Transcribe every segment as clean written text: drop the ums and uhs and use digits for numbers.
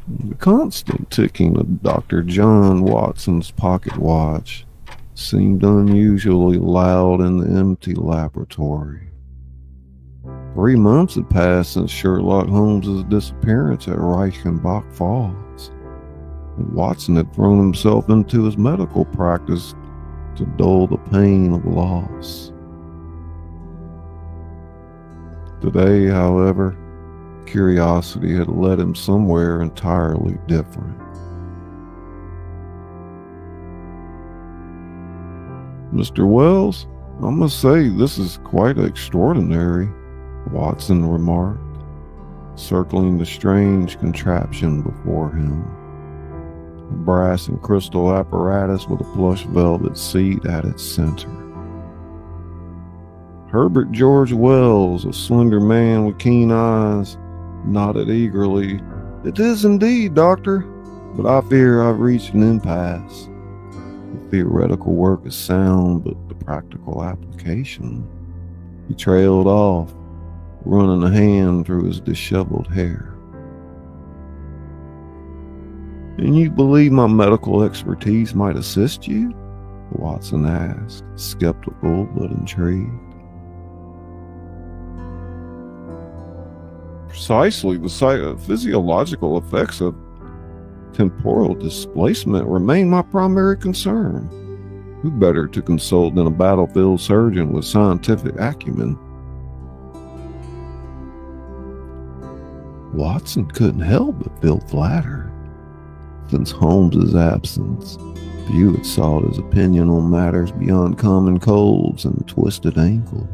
The constant ticking of Dr. John Watson's pocket watch seemed unusually loud in the empty laboratory. 3 months had passed since Sherlock Holmes's disappearance at Reichenbach Falls, and Watson had thrown himself into his medical practice to dull the pain of loss. Today, however, curiosity had led him somewhere entirely different. "Mr. Wells, I must say this is quite extraordinary," Watson remarked, circling the strange contraption before him. A brass and crystal apparatus with a plush velvet seat at its center. Herbert George Wells, a slender man with keen eyes, nodded eagerly. "It is indeed, Doctor, but I fear I've reached an impasse. The theoretical work is sound, but the practical application..." He trailed off, running a hand through his disheveled hair. "And you believe my medical expertise might assist you?" Watson asked, skeptical but intrigued. "Precisely, the physiological effects of temporal displacement remain my primary concern. Who better to consult than a battlefield surgeon with scientific acumen?" Watson couldn't help but feel flattered. Since Holmes's absence, few had sought his opinion on matters beyond common colds and twisted ankles.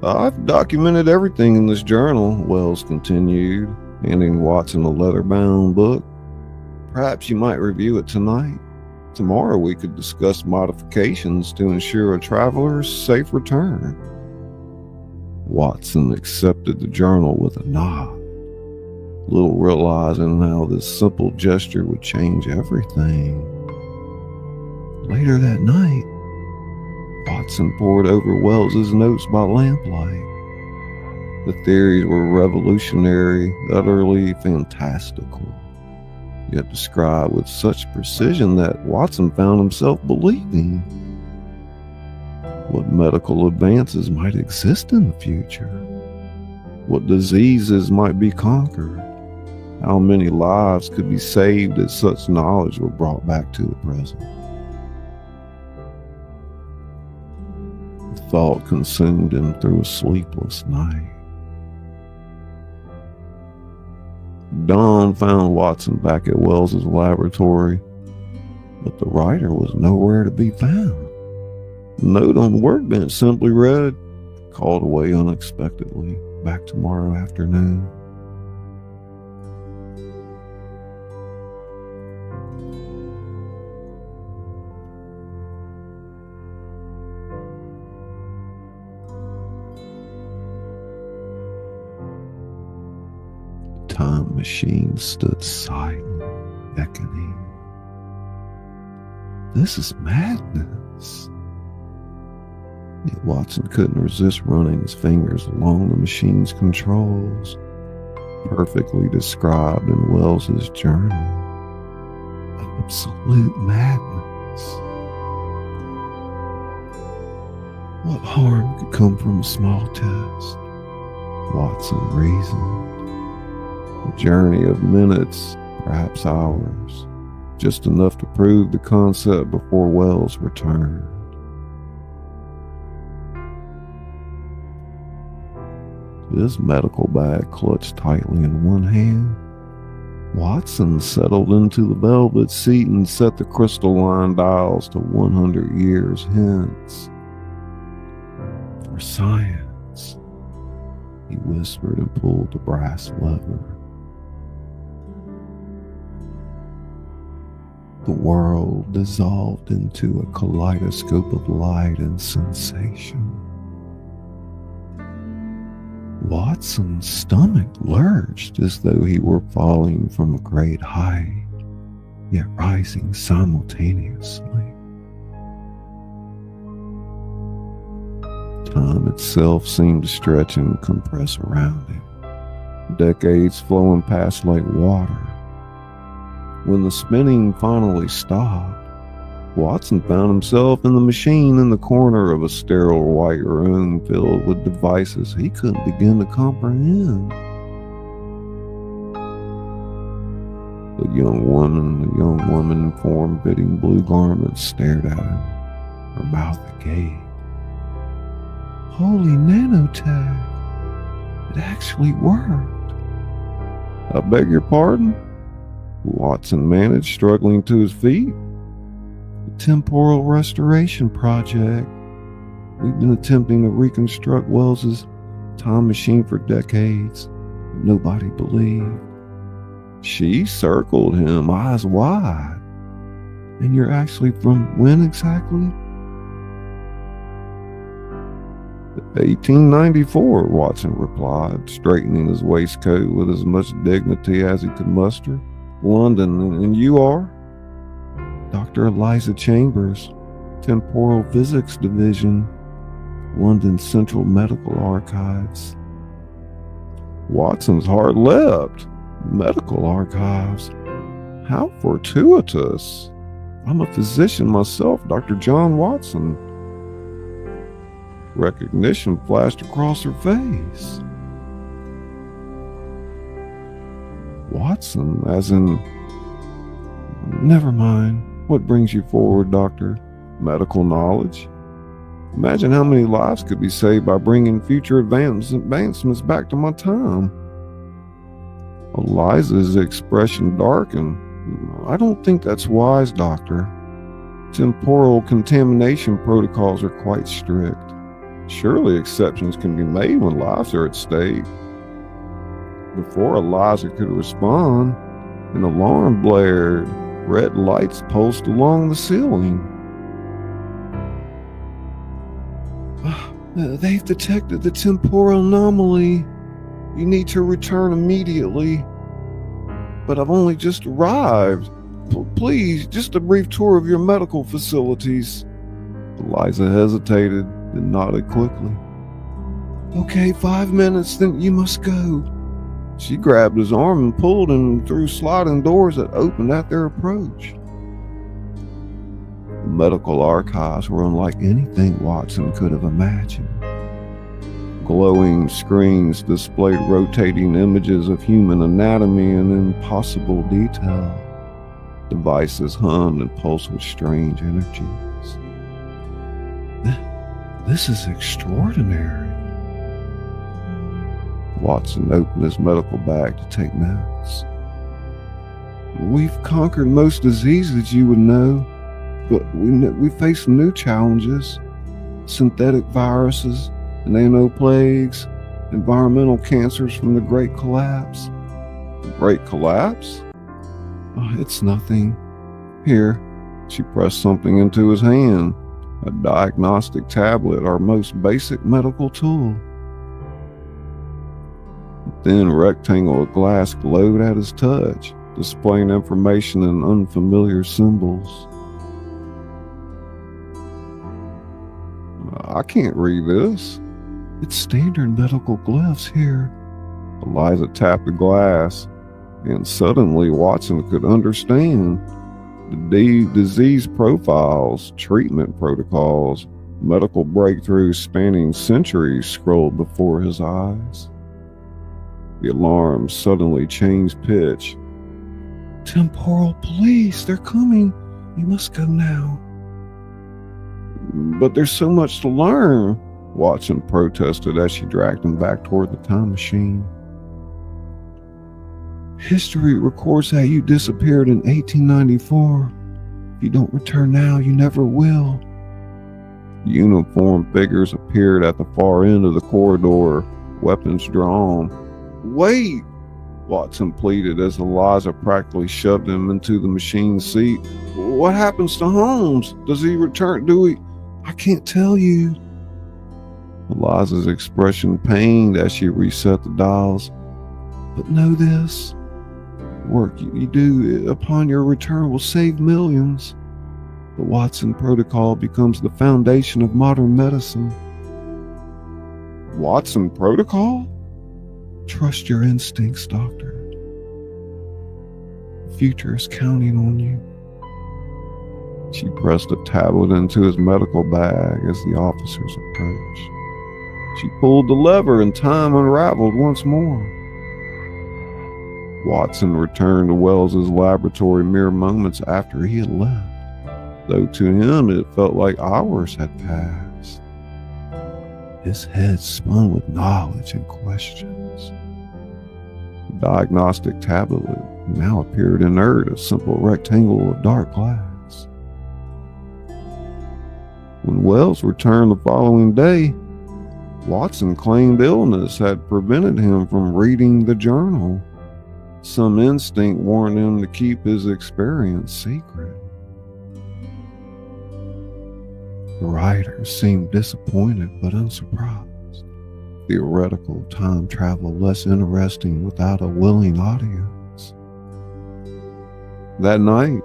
"I've documented everything in this journal," Wells continued, handing Watson a leather-bound book. "Perhaps you might review it tonight. Tomorrow we could discuss modifications to ensure a traveler's safe return." Watson accepted the journal with a nod, little realizing how this simple gesture would change everything. Later that night, Watson pored over Wells's notes by lamplight. The theories were revolutionary, utterly fantastical, yet described with such precision that Watson found himself believing. What medical advances might exist in the future? What diseases might be conquered? How many lives could be saved if such knowledge were brought back to the present? The thought consumed him through a sleepless night. Dawn found Watson back at Wells's laboratory, but the writer was nowhere to be found. The note on the workbench simply read, "Called away unexpectedly. Back tomorrow afternoon." The time machine stood silent, beckoning. "This is madness." Yet Watson couldn't resist running his fingers along the machine's controls, perfectly described in Wells's journal. Absolute madness. What harm could come from a small test? Watson reasoned. A journey of minutes, perhaps hours, just enough to prove the concept before Wells returned. His medical bag clutched tightly in one hand, Watson settled into the velvet seat and set the crystalline dials to 100 years hence. "For science," he whispered and pulled the brass lever. The world dissolved into a kaleidoscope of light and sensation. Watson's stomach lurched as though he were falling from a great height, yet rising simultaneously. Time itself seemed to stretch and compress around him, decades flowing past like water. When the spinning finally stopped, Watson found himself in the machine in the corner of a sterile white room filled with devices he couldn't begin to comprehend. The young woman in form-fitting blue garments stared at him, her mouth agape. Holy nanotech! It actually worked. I beg your pardon? Watson managed, struggling to his feet. The Temporal Restoration Project. We've been attempting to reconstruct Wells's time machine for decades, but nobody believed. She circled him, eyes wide. And you're actually from when exactly? 1894, Watson replied, straightening his waistcoat with as much dignity as he could muster. London, and you are? Dr. Eliza Chambers, Temporal Physics Division, London Central Medical Archives. Watson's heart leapt. Medical archives? How fortuitous. I'm a physician myself, Dr. John Watson. Recognition flashed across her face. Watson, as in... Never mind. What brings you forward, Doctor? Medical knowledge? Imagine how many lives could be saved by bringing future advancements back to my time. Eliza's expression darkened. I don't think that's wise, Doctor. Temporal contamination protocols are quite strict. Surely exceptions can be made when lives are at stake. Before Eliza could respond, an alarm blared. Red lights pulsed along the ceiling. They've detected the temporal anomaly. You need to return immediately. But I've only just arrived. Please, just a brief tour of your medical facilities. Eliza hesitated, then nodded quickly. Okay, 5 minutes, then you must go. She grabbed his arm and pulled him through sliding doors that opened at their approach. The medical archives were unlike anything Watson could have imagined. Glowing screens displayed rotating images of human anatomy in impossible detail. Devices hummed and pulsed with strange energies. This is extraordinary. Watson opened his medical bag to take notes. We've conquered most diseases you would know, but we face new challenges. Synthetic viruses, nanoplagues, environmental cancers from the Great Collapse. The Great Collapse? Oh, it's nothing. Here, she pressed something into his hand. A diagnostic tablet, our most basic medical tool. A thin rectangle of glass glowed at his touch, displaying information in unfamiliar symbols. I can't read this. It's standard medical glyphs here. Eliza tapped the glass, and suddenly Watson could understand. The disease profiles, treatment protocols, medical breakthroughs spanning centuries scrolled before his eyes. The alarm suddenly changed pitch. Temporal police, they're coming. You must go now. But there's so much to learn, Watson protested as she dragged him back toward the time machine. History records how you disappeared in 1894. If you don't return now, you never will. Uniformed figures appeared at the far end of the corridor, weapons drawn. Wait, Watson pleaded as Eliza practically shoved him into the machine's seat. What happens to Holmes? Does he return? I can't tell you. Eliza's expression pained as she reset the dials. But know this. Work you do upon your return will save millions. The Watson Protocol becomes the foundation of modern medicine. Watson Protocol? Trust your instincts, doctor. The future is counting on you. She pressed a tablet into his medical bag as the officers approached. She pulled the lever and time unraveled once more. Watson returned to Wells's laboratory mere moments after he had left, though to him it felt like hours had passed. His head spun with knowledge and questions. The diagnostic tablet now appeared inert, a simple rectangle of dark glass. When Wells returned the following day, Watson claimed illness had prevented him from reading the journal. Some instinct warned him to keep his experience secret. The writer seemed disappointed but unsurprised. Theoretical time travel less interesting without a willing audience. That night,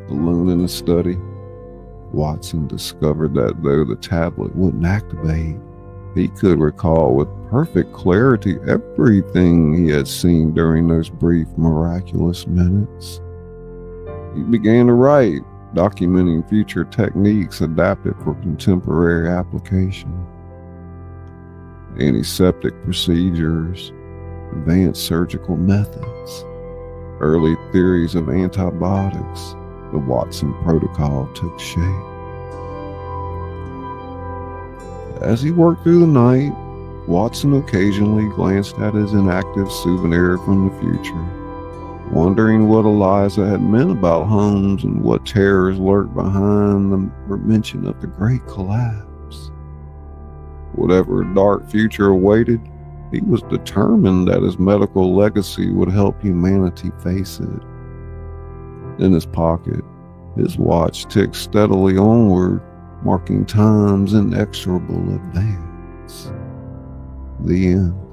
alone in his study, Watson discovered that though the tablet wouldn't activate, he could recall with perfect clarity everything he had seen during those brief, miraculous minutes. He began to write, documenting future techniques adapted for contemporary application. Antiseptic procedures, advanced surgical methods, early theories of antibiotics. The Watson protocol took shape. As he worked through the night, Watson occasionally glanced at his inactive souvenir from the future, wondering what Eliza had meant about Holmes and what terrors lurked behind the mention of the Great Collapse. Whatever dark future awaited, he was determined that his medical legacy would help humanity face it. In his pocket, his watch ticked steadily onward, marking time's inexorable advance. The end.